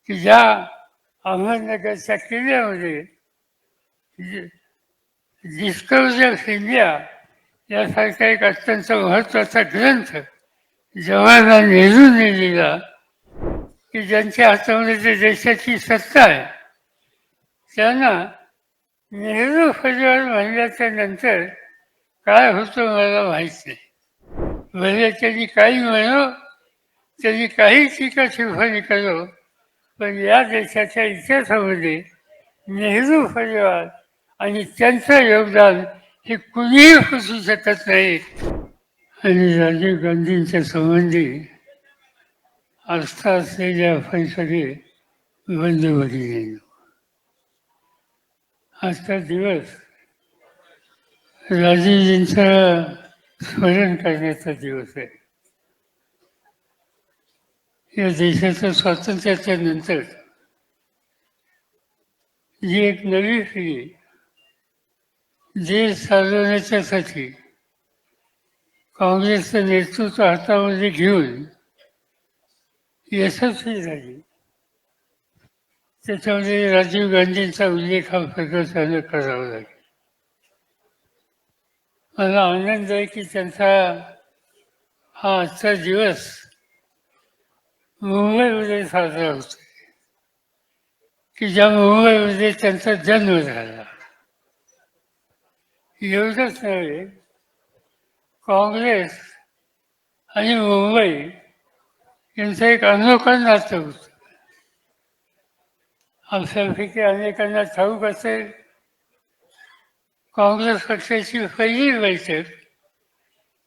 की ज्या अहमदनगरच्या किल्ल्यामध्ये डिस्कवरी ऑफ इंडिया यासारखा एक अत्यंत महत्त्वाचा ग्रंथ जवाहरलाल नेहरूंनी लिहिला की ज्यांच्या हातामध्ये जे देशाची सत्ता आहे त्यांना नेहरू परिवार म्हणल्याच्या नंतर काय होतं मला माहीत नाही. भले त्यांनी काही म्हणो, त्यांनी काही टीका टिप्पणी करो, पण या देशाच्या इतिहासामध्ये नेहरू परिवार आणि त्यांचं योगदान हे कुणीही पुसू शकत नाही. आणि राजीव गांधींच्या संबंधी आस्था असलेल्या फैसले बंधुभगिनी, आजचा दिवस राजीवजींचं स्मरण करण्याचा दिवस आहे. या देशाच्या स्वातंत्र्याच्या नंतर जी एक नवी पिढी देश चालवण्याच्यासाठी काँग्रेसचं नेतृत्व हातामध्ये घेऊन यशस्वी झाली, त्याच्यामध्ये राजीव गांधींचा उल्लेख हा प्रकर्षाने करावा लागेल. मला आनंद आहे की त्यांचा हा आजचा दिवस मुंबईमध्ये साजरा होतो, की ज्या मुंबईमध्ये त्यांचा जन्म झाला. एवढंच नव्हे, काँग्रेस आणि मुंबई यांचं एक अनोखं नातं होतं. आपल्यापैकी अनेकांना ठाऊक असेल, काँग्रेस पक्षाची पहिली बैठक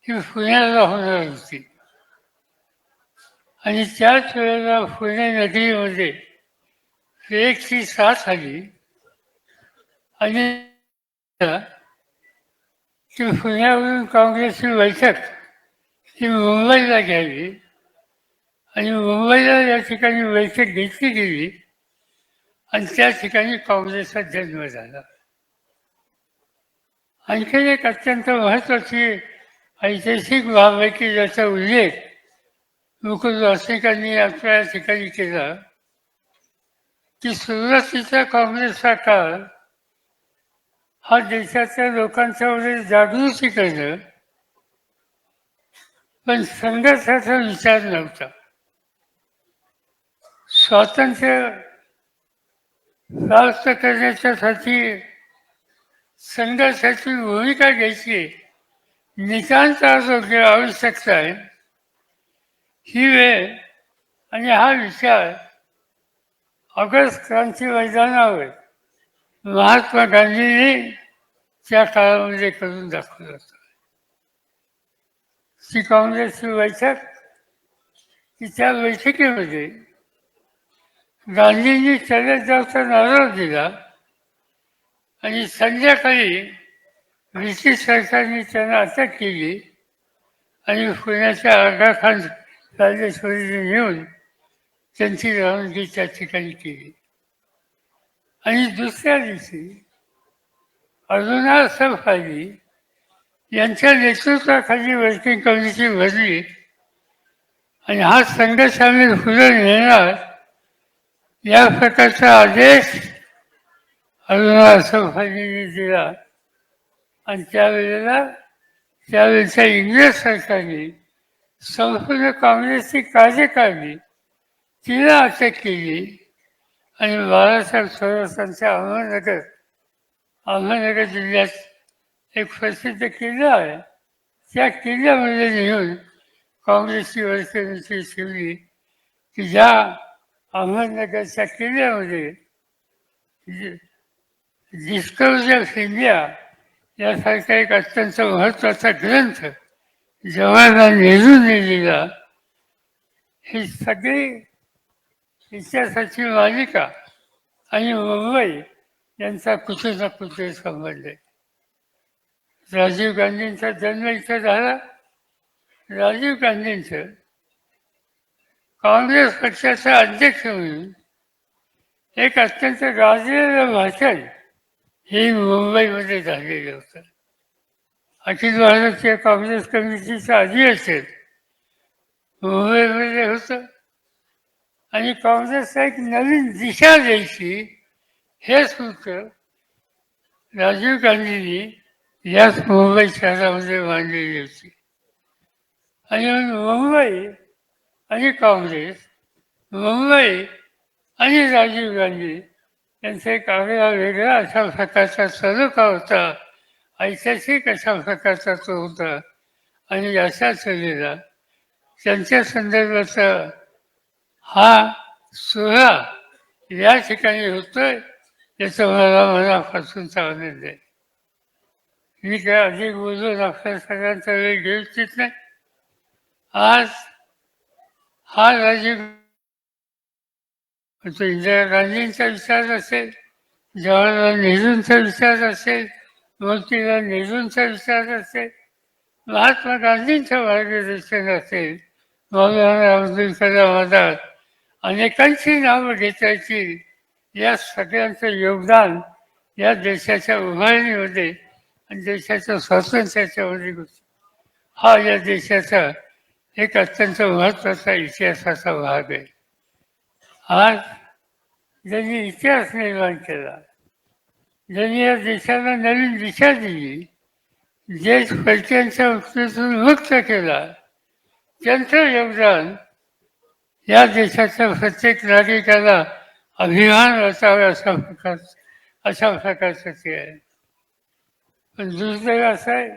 ही पुण्याला होणार होती आणि त्याच वेळेला पुणे नगरीमध्ये एकची साथ आली आणि की पुण्यावरून काँग्रेसची बैठक ही मुंबईला घ्यावी आणि मुंबईला या ठिकाणी बैठक घेतली गेली आणि त्या ठिकाणी काँग्रेसचा जन्म झाला. आणखीन एक अत्यंत महत्त्वाची ऐतिहासिक बाब आहे की ज्याचा उल्लेख मुकुंद वासनिकांनी आपल्या या ठिकाणी केला की सुरुवातीचा काँग्रेसचा काळ हा देशाच्या लोकांच्यामध्ये जागृती करणं, पण संघर्षाचा विचार नव्हता. स्वातंत्र्य प्राप्त करण्याच्यासाठी संघर्षाची भूमिका घ्यायची नितांत आवश्यकता आहे. ही वेळ आणि हा विचार ऑगस्ट क्रांती मैदानावर महात्मा गांधींनी त्या काळामध्ये करून दाखवलं होतं. ती काँग्रेसची बैठक, की त्या बैठकीमध्ये गांधींनी चलत जाऊचा नारा दिला आणि संध्याकाळी ब्रिटिश सरकारने त्यांना अटक केली आणि पुण्याच्या आगा खान राजेश्वरीने नेऊन त्यांची रवानगी त्या ठिकाणी केली. आणि दुसऱ्या दिवशी अरुणा सफारी यांच्या नेतृत्वाखाली वर्किंग कमिटी भरली आणि हा संघर्ष आम्ही पुढे नेणार या प्रकारचा आदेश अरुणा सफारीने दिला. आणि त्यावेळेच्या इंग्रज सरकारने संपूर्ण काँग्रेसची कार्यकारिणी तिला अटक केली आणि बाळासाहेब थोरातांच्या अहमदनगर जिल्ह्यात एक प्रसिद्ध किल्ला आहे, त्या किल्ल्यामध्ये नेऊन काँग्रेसची वर्तणुकी ठेवली की ज्या अहमदनगरच्या किल्ल्यामध्ये डिस्कवरी ऑफ इंडिया यासारखा एक अत्यंत महत्त्वाचा ग्रंथ जवाहरलाल नेहरूंनी लिहिला. ही सगळी इतिहासाची मालिका आणि मुंबई यांचा कुठे ना कुठे संबंध आहे. राजीव गांधींचा जन्म इथं झाला. राजीव गांधींचं काँग्रेस पक्षाचा अध्यक्ष म्हणून एक अत्यंत गाजलेलं भाषण हे मुंबईमध्ये झालेलं होतं. अखिल भारतीय काँग्रेस कमिटीचं अधिवेशन मुंबईमध्ये होतं आणि काँग्रेसला एक नवीन दिशा द्यायची हे सूत्र राजीव गांधींनी याच मुंबई शहरामध्ये मांडलेली होती. आणि म्हणून मुंबई आणि काँग्रेस, मुंबई आणि राजीव गांधी यांचा एक आगळा वेगळा अशा प्रकारचा सलोखा होता, ऐतिहासिक अशा प्रकारचा तो होता. आणि अशा तऱ्हेला त्यांच्या संदर्भाचा हा सोहळा या ठिकाणी होतोय याचा मला मनापासूनचा आनंद आहे. मी काय अधिक बोलून आपल्या सगळ्यांचा वेळ घेऊ इच्छित नाही. आज हा राजीव इंदिरा गांधींचा विचार असेल, जवाहरलाल नेहरूंचा विचार असेल, मोतीलाल नेहरूंचा विचार असेल, महात्मा गांधींचं मार्गदर्शन असेल, मौलाना अब्दुल कलाम आझाद, अनेकांची नावं घेता येतील. या सगळ्यांचं योगदान या देशाच्या उभारणीमध्ये आणि देशाच्या स्वातंत्र्याच्यामध्ये हा या देशाचा एक अत्यंत महत्त्वाचा इतिहासाचा भाग आहे. आज ज्यांनी इतिहास निर्माण केला, ज्यांनी या देशाला नवीन दिशा दिली, देश पैक्यांच्या वृत्तीतून मुक्त केला, त्यांचं योगदान या देशाच्या प्रत्येक नागरिकाला अभिमान वाटावा अशा प्रकारचं ते आहे. पण दुर्दैव असं आहे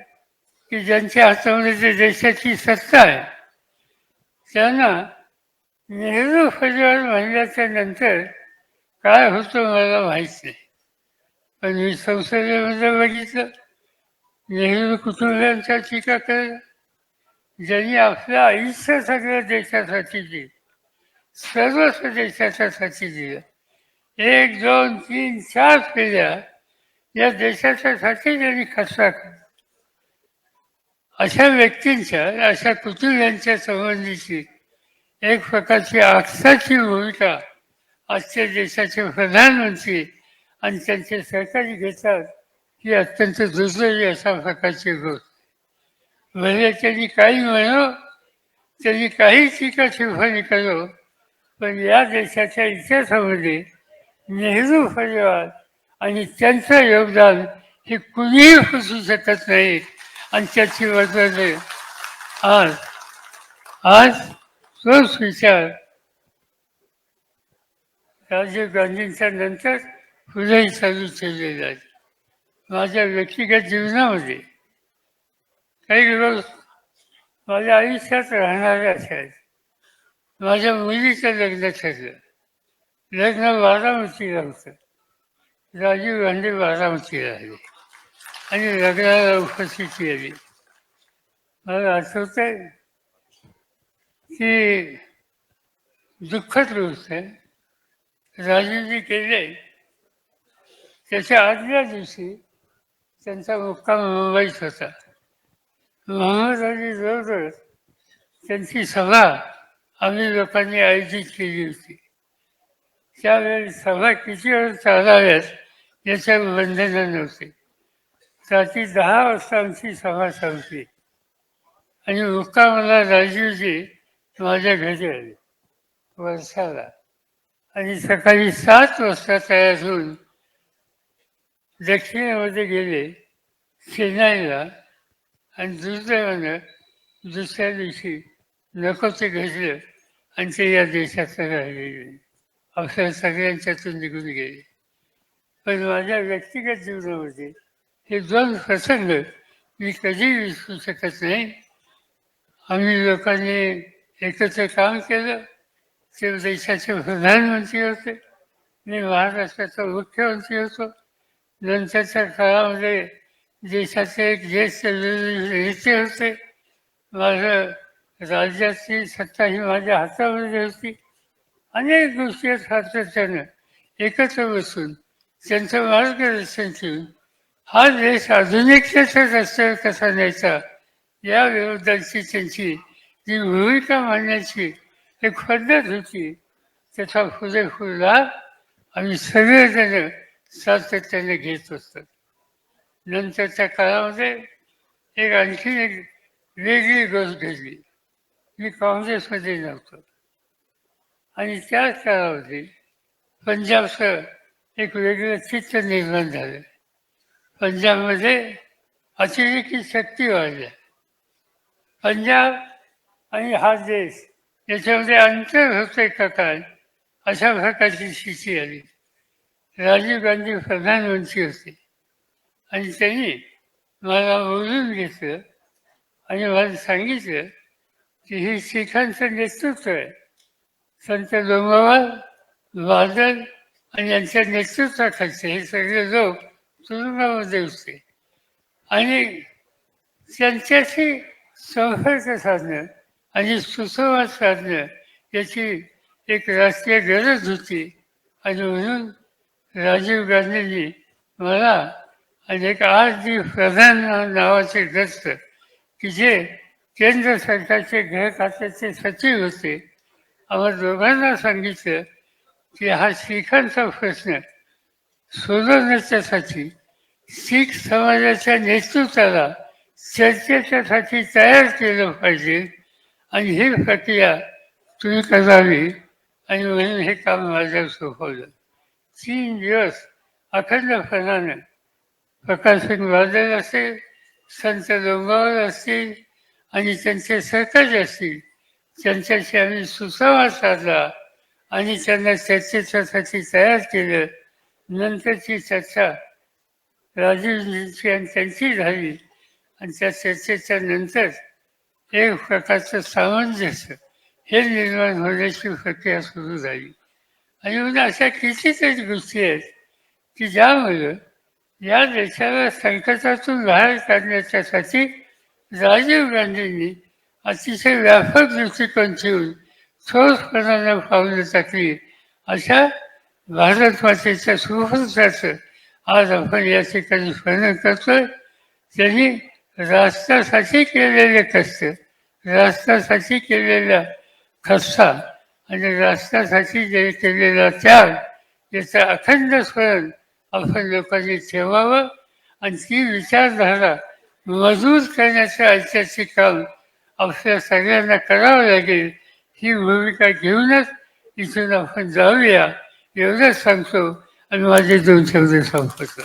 की ज्यांच्या हातामध्ये जे देशाची सत्ता आहे त्यांना नेहरू परिवार म्हणल्याच्या नंतर काय होतं मला माहीत नाही. पण मी संसदेमध्ये बघितलं नेहरू कुटुंबियांच्या टीका केल्या, ज्यांनी आपलं आयुष्य सगळ्या देशासाठी दिलं, सर्वस्व देशाच्यासाठी दिलं. 1, 2, 3, 4 पिढ्या या देशाच्यासाठी ज्यांनी खर्चा केला, अशा व्यक्तींच्या, अशा कुटुंबियांच्या संबंधीची एक प्रकारची आक्षाची भूमिका आजच्या देशाचे प्रधानमंत्री आणि त्यांचे सहकारी घेतात ही अत्यंत दुर्दैवी अशा प्रकारची गोष्ट. भले त्यांनी काही म्हणो, त्यांनी काही टीका टिप्पणी करो, पण या देशाच्या इतिहासामध्ये नेहरू परिवार आणि त्यांचं योगदान हे कुणीही पुसू शकत नाही. आणि त्याची वजन आज आज तोच विचार राजीव गांधींच्या नंतर पुढेही चालू ठेवलेला आहे. माझ्या व्यक्तिगत जीवनामध्ये काही रोज माझ्या आयुष्यात राहणाऱ्या आहेत. माझ्या मुलीचं लग्न ठरलं. लग्न बारामतीला होतं. राजीव गांधी बारामतीला आले आणि लग्नाला उपस्थित केली. मला आठवत आहे की दुःखद गोष्ट आहे, राजीवजी केले त्याच्या आदल्या दिवशी त्यांचा मुक्काम मुंबईत होता. मोहम्मद अली जवळ त्यांची सभा आम्ही लोकांनी आयोजित केली होती. त्यावेळी सभा किती वेळ चालाव्यात याच्या बंधनं नव्हते. रात्री 10 वाजता आमची सभा संपली आणि मुक्कामाला राजीवजी माझ्या घरी आले वर्षाला. आणि सकाळी 7 वाजता तयार होऊन दक्षिणेमध्ये गेले चेन्नईला. आणि दुर्दैवानं दुसऱ्या दिवशी नको ते घडलं आणि ते या देशाचं राहिलेले आपल्या सगळ्यांच्यातून निघून गेले. पण माझ्या व्यक्तिगत जीवनामध्ये हे 2 प्रसंग मी कधी विसरू शकत नाही. आम्ही लोकांनी एकत्र काम केलं. ते देशाचे प्रधानमंत्री होते, मी महाराष्ट्राचा मुख्यमंत्री होतो. नंतरच्या काळामध्ये देशाचे एक ज्येष्ठ नेते होते. माझं राज्याची सत्ता ही माझ्या हातामध्ये होती. अनेक गोष्टी सातत्यानं एकत्र बसून त्यांचं मार्गदर्शन ठेवून हा देश आधुनिकतेच्या रस्त्यावर कसा न्यायचा या विरोधाची त्यांची जी भूमिका मांडण्याची एक पद्धत होती, त्याचा पुरेपूर लाभ आम्ही सगळेजण सातत्याने घेत असतात. नंतरच्या काळामध्ये आणखी एक वेगळी गोष्ट घडली. मी काँग्रेसमध्ये नव्हतो. आणि त्याच कालावधी पंजाबचं एक वेगळं चित्र निर्माण झालं. पंजाबमध्ये अतिरेकी शक्ती वाढल्या. पंजाब आणि हा देश याच्यामध्ये अंतर होते का काय अशा प्रकारची स्थिती आली. राजीव गांधी प्रधानमंत्री होते आणि त्यांनी मला बोलून घेतलं आणि मला सांगितलं की हे शिखांचं नेतृत्व आहे. संत लोंगोवाल, बादल आणि यांच्या नेतृत्वाखालचे हे सगळे लोक तुरुंगामध्ये होते आणि त्यांच्याशी संपर्क साधणं आणि सुसंवाद साधणं याची एक राष्ट्रीय गरज होती. आणि म्हणून राजीव गांधींनी मला आणि एक R.D. प्रधान नावाचे ग्रस्त की जे केंद्र सरकारचे गृह खात्याचे सचिव होते, आम्हा दोघांना सांगितलं की हा शिखांचा प्रश्न सोडवण्याच्यासाठी शीख समाजाच्या नेतृत्वाला चर्चेच्यासाठी तयार केलं पाहिजे आणि ही प्रक्रिया तुम्ही करावी. आणि म्हणून हे काम माझ्यावर सोपवलं. 3 दिवस अखंडपणानं प्रकाशसिंग बादल असेल, संत लोंगोवाल असतील आणि त्यांचे सहकारी असतील त्यांच्याशी आम्ही सुसंवाद साधला आणि त्यांना चर्चेच्यासाठी तयार केलं. नंतरची चर्चा राजीवजींची आणि त्यांची झाली आणि त्या चर्चेच्या नंतर एक प्रकारचं सामंजस्य हे निर्माण होण्याची प्रक्रिया सुरू झाली. आणि म्हणून अशा कितीतरी गोष्टी आहेत की ज्यामुळे या देशाला संकटातून बाहेर काढण्याच्यासाठी राजीव गांधींनी अतिशय व्यापक दृष्टिकोन ठेवून ठोसपणानं पावलं टाकली. अशा भारत मातेच्या सुपुत्राचं आज आपण या ठिकाणी स्मरण करतोय. त्यांनी राष्ट्रासाठी केलेले कष्ट, राष्ट्रासाठी केलेला खस्ता आणि राष्ट्रासाठी जे केलेला त्याग याचं अखंड स्मरण आपण लोकांनी ठेवावं आणि ती विचारधारा मजबूत करण्याचं ऐतिहासिक काम आपल्या सगळ्यांना करावं लागेल. ही भूमिका घेऊनच इथून आपण जाऊया एवढंच सांगतो आणि माझे 2 शब्द संपवतो.